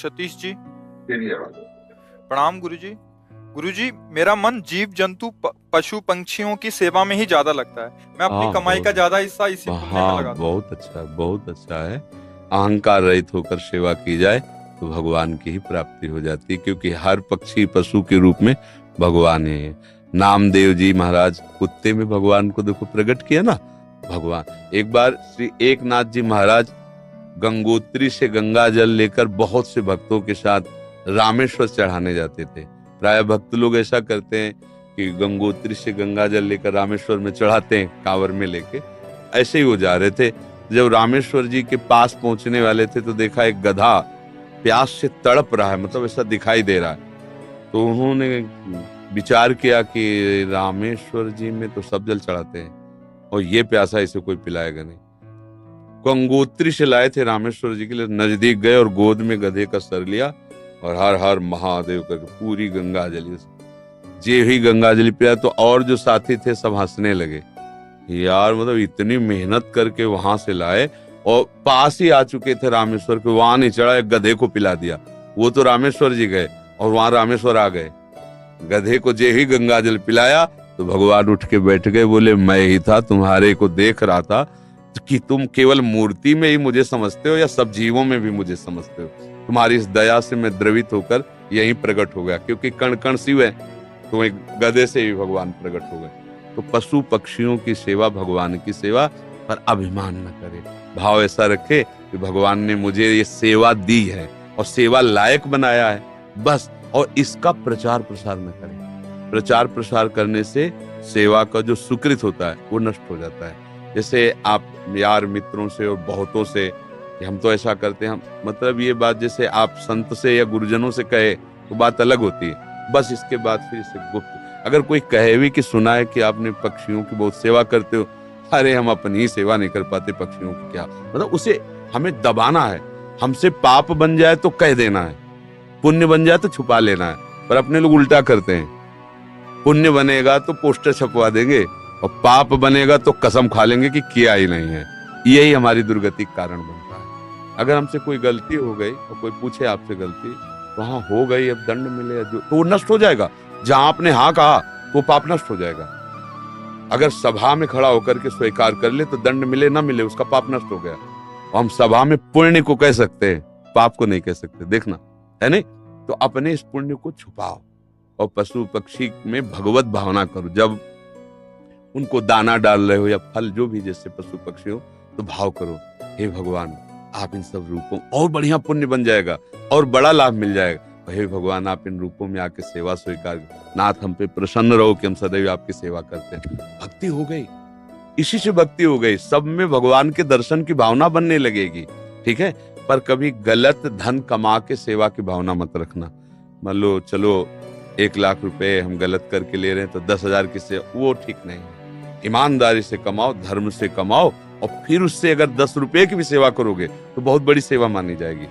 सतीश जी। तेरी आवाज। प्रणाम गुरुजी। गुरुजी, मेरा मन जीव जंतु पशु पंछियों की सेवा में ही ज्यादा लगता है। मैं अपनी कमाई का ज्यादा हिस्सा इसी पुण्य में लगाता हूँ। बहुत अच्छा, बहुत अच्छा है। अहंकार रहित होकर सेवा की जाए तो भगवान की ही प्राप्ति हो जाती है, क्योंकि हर पक्षी पशु के रूप में भगवान है। नामदेव जी महाराज कुत्ते में भगवान को देखो प्रकट किया ना भगवान। एक बार श्री एकनाथ जी महाराज गंगोत्री से गंगा जल लेकर बहुत से भक्तों के साथ रामेश्वर चढ़ाने जाते थे। प्राय भक्त लोग ऐसा करते हैं कि गंगोत्री से गंगा जल लेकर रामेश्वर में चढ़ाते हैं कांवर में लेके। ऐसे ही वो जा रहे थे। जब रामेश्वर जी के पास पहुंचने वाले थे तो देखा एक गधा प्यास से तड़प रहा है, मतलब ऐसा दिखाई दे रहा है। तो उन्होंने विचार किया कि रामेश्वर जी में तो सब जल चढ़ाते हैं और ये प्यासा इसे कोई पिलाएगा नहीं। गंगोत्री से लाए थे रामेश्वर जी के लिए, नजदीक गए और गोद में गधे का सर लिया और हर हर महादेव करके पूरी गंगा जली। जे ही गंगा जली पिया तो और जो साथी थे सब हंसने लगे, यार मतलब इतनी मेहनत करके वहां से लाए और पास ही आ चुके थे रामेश्वर के, वहां नहीं चढ़ा, एक गधे को पिला दिया। वो तो रामेश्वर जी गए और वहां रामेश्वर आ गए। गधे को जे ही गंगा जल पिलाया तो भगवान उठ के बैठ गए, बोले मैं ही था, तुम्हारे को देख रहा था कि तुम केवल मूर्ति में ही मुझे समझते हो या सब जीवों में भी मुझे समझते हो। तुम्हारी इस दया से मैं द्रवित होकर यहीं प्रकट हो गया, क्योंकि कण कण शिव है, तो एक गधे से ही भगवान प्रकट हो गए। तो पशु पक्षियों की सेवा भगवान की सेवा, पर अभिमान न करे, भाव ऐसा रखे कि भगवान ने मुझे ये सेवा दी है और सेवा लायक बनाया है बस, और इसका प्रचार प्रसार न करे। प्रचार प्रसार करने से सेवा का जो सुकृत होता है वो नष्ट हो जाता है। जैसे आप यार मित्रों से और बहुतों से कि हम तो ऐसा करते हैं, मतलब ये बात जैसे आप संत से या गुरुजनों से कहे तो बात अलग होती है, बस इसके बाद फिर इसे गुप्त। अगर कोई कहे भी कि सुना है कि आपने पक्षियों की बहुत सेवा करते हो, अरे हम अपनी ही सेवा नहीं कर पाते, पक्षियों की क्या, मतलब उसे हमें दबाना है। हमसे पाप बन जाए तो कह देना है, पुण्य बन जाए तो छुपा लेना है, पर अपने लोग उल्टा करते हैं। पुण्य बनेगा तो पोस्टर छपवा देंगे और पाप बनेगा तो कसम खा लेंगे कि किया ही नहीं है। यही हमारी दुर्गति का कारण बनता है। अगर हमसे कोई गलती हो गई और कोई पूछे आपसे गलती, वहां हो गई, अब दंड मिले जो तो वो नष्ट हो जाएगा। जहां आपने हाँ कहा तो पाप नष्ट हो जाएगा। अगर सभा में खड़ा होकर के स्वीकार कर ले तो दंड मिले ना मिले उसका पाप नष्ट हो गया। और हम सभा में पुण्य को कह सकते हैं, पाप को नहीं कह सकते, देखना है नहीं। तो अपने इस पुण्य को छुपाओ और पशु पक्षी में भगवत भावना करो। जब उनको दाना डाल रहे हो या फल जो भी जैसे पशु पक्षी हो, तो भाव करो, हे भगवान आप इन सब रूपों, और बढ़िया पुण्य बन जाएगा और बड़ा लाभ मिल जाएगा। हे भगवान आप इन रूपों में आके सेवा स्वीकार, नाथ हम पे प्रसन्न रहो कि हम सदैव आपकी सेवा करते हैं। भक्ति हो गई, इसी से भक्ति हो गई। सब में भगवान के दर्शन की भावना बनने लगेगी, ठीक है। पर कभी गलत धन कमा के सेवा की भावना मत रखना। मान लो चलो 1 लाख रुपए हम गलत करके ले रहे हैं तो 10,000 की सेवा, वो ठीक नहीं है। ईमानदारी से कमाओ, धर्म से कमाओ, और फिर उससे अगर 10 रुपए की भी सेवा करोगे तो बहुत बड़ी सेवा मानी जाएगी।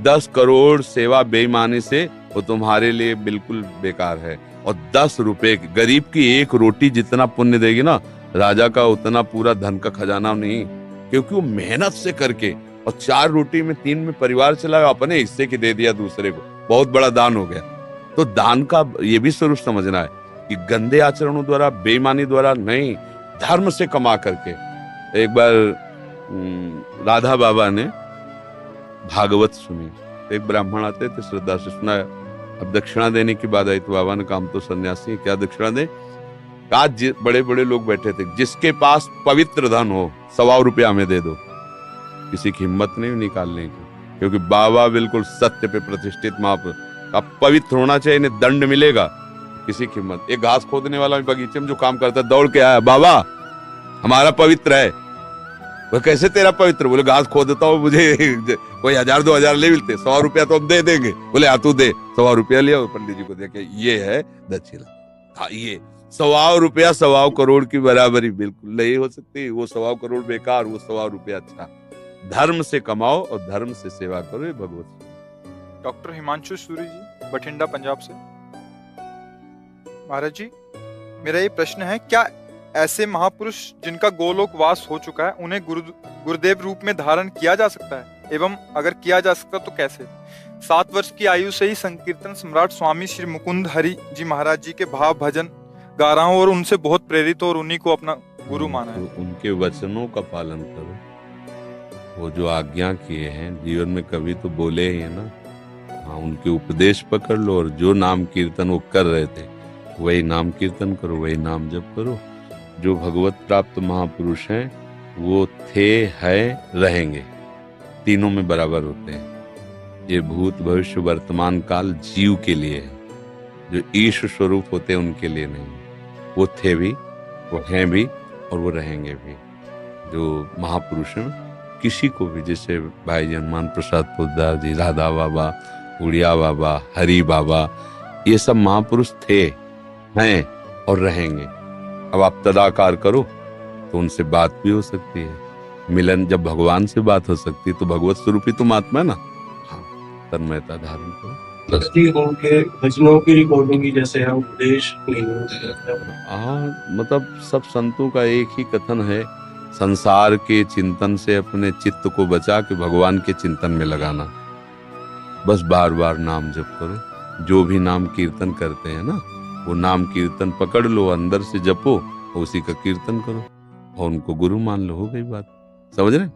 10 करोड़ सेवा बेईमानी से वो तुम्हारे लिए बिल्कुल बेकार है। और 10 रुपए गरीब की 1 रोटी जितना पुण्य देगी ना, राजा का उतना पूरा धन का खजाना नहीं, क्योंकि वो मेहनत से करके, और 4 रोटी में 3 में परिवार चलाया, अपने हिस्से की दे दिया दूसरे को, बहुत बड़ा दान हो गया। तो दान का ये भी स्वरूप समझना है कि गंदे आचरणों द्वारा, बेईमानी द्वारा नहीं, धर्म से कमा करके। एक बार राधा बाबा ने भागवत सुनी, एक ब्राह्मण आते थे, श्रद्धा से सुना। अब दक्षिणा देने की बात आई तो बाबा ने कहा हम तो सन्यासी हैं, क्या दक्षिणा दें। आज बड़े बड़े लोग बैठे थे, जिसके पास पवित्र धन हो 125 रुपया हमें दे दो। किसी की हिम्मत नहीं निकालने की, क्योंकि बाबा बिल्कुल सत्य पे प्रतिष्ठित महापुरुष। अब पवित्र होना चाहिए, इन्हें दंड मिलेगा। किसी की हिम्मत। एक घास खोदने वाला बगीचे में जो काम करता है दौड़ के आया, बाबा हमारा पवित्र है। वह कैसे तेरा पवित्र? बोले घास खोदता हूँ, मुझे कोई 1000-2000 ले मिलते, 100 रुपया तो हम दे देंगे। बोले हाँ तू दे। 100 रुपया लिया, पंडित जी को देखे, ये है दक्षिणा। हाँ ये 100 रुपया 100 करोड़ की बराबरी बिल्कुल नहीं हो सकती। वो 100 करोड़ बेकार, वो 100 रुपया अच्छा। धर्म से कमाओ और धर्म से सेवा करो, ये भगवत। डॉक्टर हिमांशु सूरी जी, बठिंडा, पंजाब से। महाराज जी, मेरा ये प्रश्न है, क्या ऐसे महापुरुष जिनका गोलोक वास हो चुका है, उन्हें गुरुदेव रूप में धारण किया जा सकता है? एवं अगर किया जा सकता तो कैसे? 7 वर्ष की आयु से ही संकीर्तन सम्राट स्वामी श्री मुकुंद हरि जी महाराज जी के भाव भजन गा रहा हूँ और उनसे बहुत प्रेरित और उन्हीं को अपना गुरु माना है। उनके वचनों का पालन करो, वो जो आज्ञा किए हैं जीवन में कभी तो बोले ही है ना। हाँ, उनके उपदेश पकड़ लो और जो नाम कीर्तन वो कर रहे थे वही नाम कीर्तन करो, वही नाम जप करो। जो भगवत प्राप्त महापुरुष हैं वो थे, है, रहेंगे, तीनों में बराबर होते हैं। ये भूत भविष्य वर्तमान काल जीव के लिए है, जो ईश स्वरूप होते हैं उनके लिए नहीं। वो थे भी, वो हैं भी और वो रहेंगे भी। जो महापुरुष हैं किसी को भी, जैसे भाई जी हनुमान प्रसाद पोद्दार जी, राधा बाबा, उड़िया बाबा, हरि बाबा, ये सब महापुरुष थे, हैं और रहेंगे। अब आप तदाकार करो तो उनसे बात भी हो सकती है। मिलन, जब भगवान से बात हो सकती है तो भगवत स्वरूप ही तुम आत्मा है ना। हाँ, तन्मयता धारण करो। उनके भजनों की रिकॉर्डिंग की जैसे है उपदेश नहीं होते। हाँ, मतलब सब संतों का एक ही कथन है, संसार के चिंतन से अपने चित्त को बचा के भगवान के चिंतन में लगाना। बस बार बार नाम जप करो। जो भी नाम कीर्तन करते हैं ना, वो नाम कीर्तन पकड़ लो, अंदर से जपो, उसी का कीर्तन करो और उनको गुरु मान लो, हो गई बात। समझ रहे?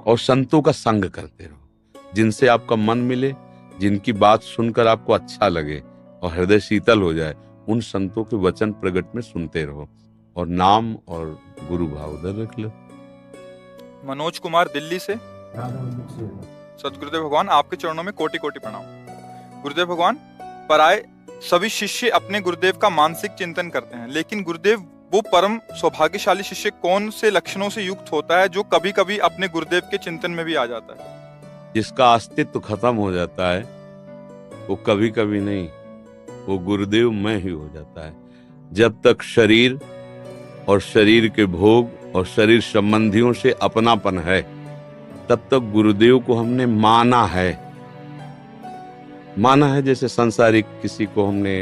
और संतों का संग करते रहो, जिनसे आपका मन मिले, जिनकी बात सुनकर आपको अच्छा लगे और हृदय शीतल हो जाए, उन संतों के वचन प्रगट में सुनते रहो और नाम और गुरु भाव उधर रख लो। मनोज कुमार दिल्ली से। सतगुरुदेव भगवान, आपके चरणों में कोटि कोटि प्रणाम। गुरुदेव भगवान, पराये सभी शिष्य अपने गुरुदेव का मानसिक चिंतन करते हैं, लेकिन गुरुदेव वो परम सौभाग्यशाली शिष्य कौन से लक्षणों से युक्त होता है जो कभी कभी अपने गुरुदेव के चिंतन में भी आ जाता है? जिसका अस्तित्व खत्म हो जाता है वो कभी कभी नहीं, वो गुरुदेव में ही हो जाता है। जब तक शरीर और शरीर के भोग और शरीर संबंधियों से अपनापन है, तब तक गुरुदेव को हमने माना है। जैसे संसारिक किसी को हमने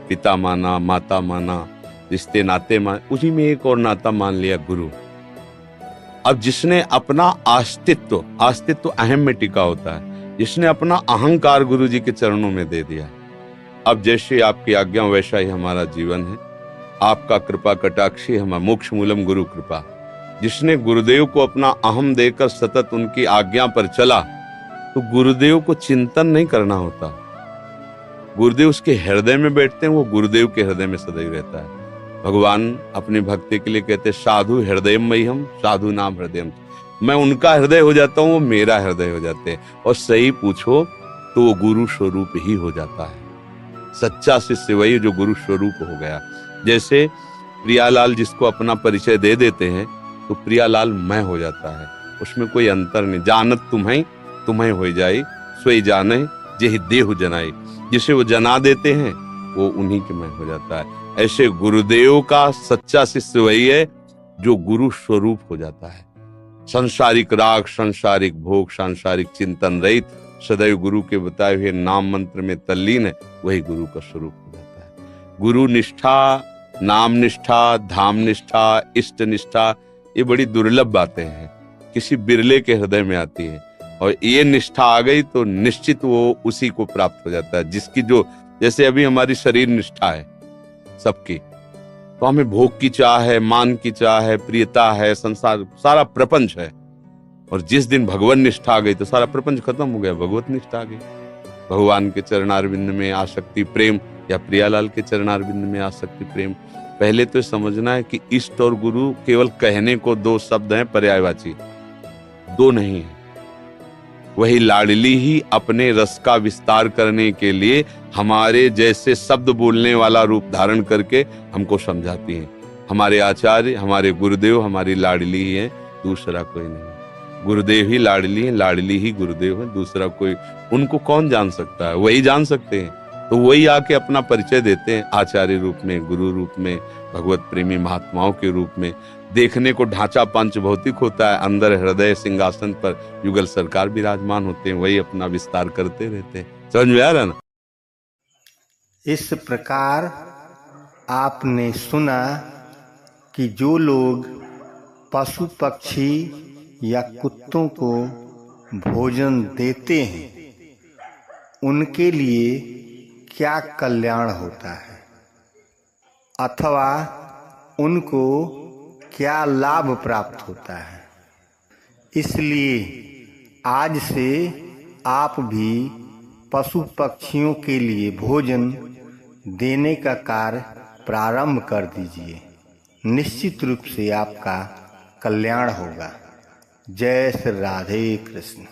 पिता माना, माता माना, रिश्ते नाते माने, उसी में एक और नाता मान लिया, गुरु। अब जिसने अपना अस्तित्व अहम में टिका होता है, जिसने अपना अहंकार गुरु जी के चरणों में दे दिया, अब जैसे आपकी आज्ञा वैसा ही हमारा जीवन है। आपका कृपा कटाक्षी हमारा मोक्ष मूलम गुरु कृपा। जिसने गुरुदेव को अपना अहम देकर सतत उनकी आज्ञा पर चला, तो गुरुदेव को चिंतन नहीं करना होता। गुरुदेव उसके हृदय में बैठते हैं, वो गुरुदेव के हृदय में सदैव रहता है। भगवान अपने भक्ति के लिए कहते, साधु हृदयम मह्यम, साधु नाम हृदयम। मैं उनका हृदय हो जाता हूँ, वो मेरा हृदय हो जाते हैं। और सही पूछो तो वो गुरु स्वरूप ही हो जाता है। सच्चा शिष्य वही जो गुरु स्वरूप हो गया। जैसे प्रियालाल जिसको अपना परिचय दे देते हैं तो प्रियालाल मैं हो जाता है, उसमें कोई अंतर नहीं। जानत तुम्हें हो जाए, सोई जाने जेहि देहु जनाई। जिसे वो जना देते हैं वो उन्हीं के मैं हो जाता है। ऐसे गुरुदेव का सच्चा शिष्य वही है जो गुरु स्वरूप हो जाता है। सांसारिक राग, सांसारिक भोग, सांसारिक चिंतन रहित, सदैव गुरु के बताए हुए नाम मंत्र में तल्लीन है, वही गुरु का स्वरूप हो जाता है। गुरु निष्ठा, नाम निष्ठा, धाम निष्ठा, इष्ट निष्ठा, ये बड़ी दुर्लभ बातें हैं, किसी बिरले के हृदय में आती है। और ये निष्ठा आ गई तो निश्चित वो उसी को प्राप्त हो जाता है जिसकी जो, जैसे अभी हमारी शरीर निष्ठा है सबकी, तो हमें भोग की चाह है, मान की चाह है, प्रियता है, संसार सारा प्रपंच है। और जिस दिन भगवान निष्ठा आ गई तो सारा प्रपंच खत्म हो गया, भगवत निष्ठा आ गई। भगवान के चरणारविंद में आसक्ति प्रेम, या प्रियालाल के चरणारविंद में आसक्ति प्रेम। पहले तो समझना है कि इष्ट और गुरु केवल कहने को दो शब्द हैं, पर्यायवाची, दो नहीं है। वही लाडली ही अपने रस का विस्तार करने के लिए हमारे जैसे शब्द बोलने वाला रूप धारण करके हमको समझाती हैं। हमारे आचार्य, हमारे गुरुदेव हमारी लाडली ही है, दूसरा कोई नहीं। गुरुदेव ही लाडली है, लाडली ही गुरुदेव है, दूसरा कोई उनको कौन जान सकता है, वही जान सकते हैं। तो वही आके अपना परिचय देते हैं आचार्य रूप में, गुरु रूप में, भगवत प्रेमी महात्माओं के रूप में। देखने को ढांचा पंच भौतिक होता है, अंदर हृदय सिंहासन पर युगल सरकार विराजमान होते हैं, वही अपना विस्तार करते रहते हैं। समझ में आ रहा ना? इस प्रकार आपने सुना कि जो लोग पशु पक्षी या कुत्तों को भोजन देते हैं उनके लिए क्या कल्याण होता है अथवा उनको क्या लाभ प्राप्त होता है। इसलिए आज से आप भी पशु पक्षियों के लिए भोजन देने का कार्य प्रारंभ कर दीजिए। निश्चित रूप से आपका कल्याण होगा। जय श्री राधे कृष्ण।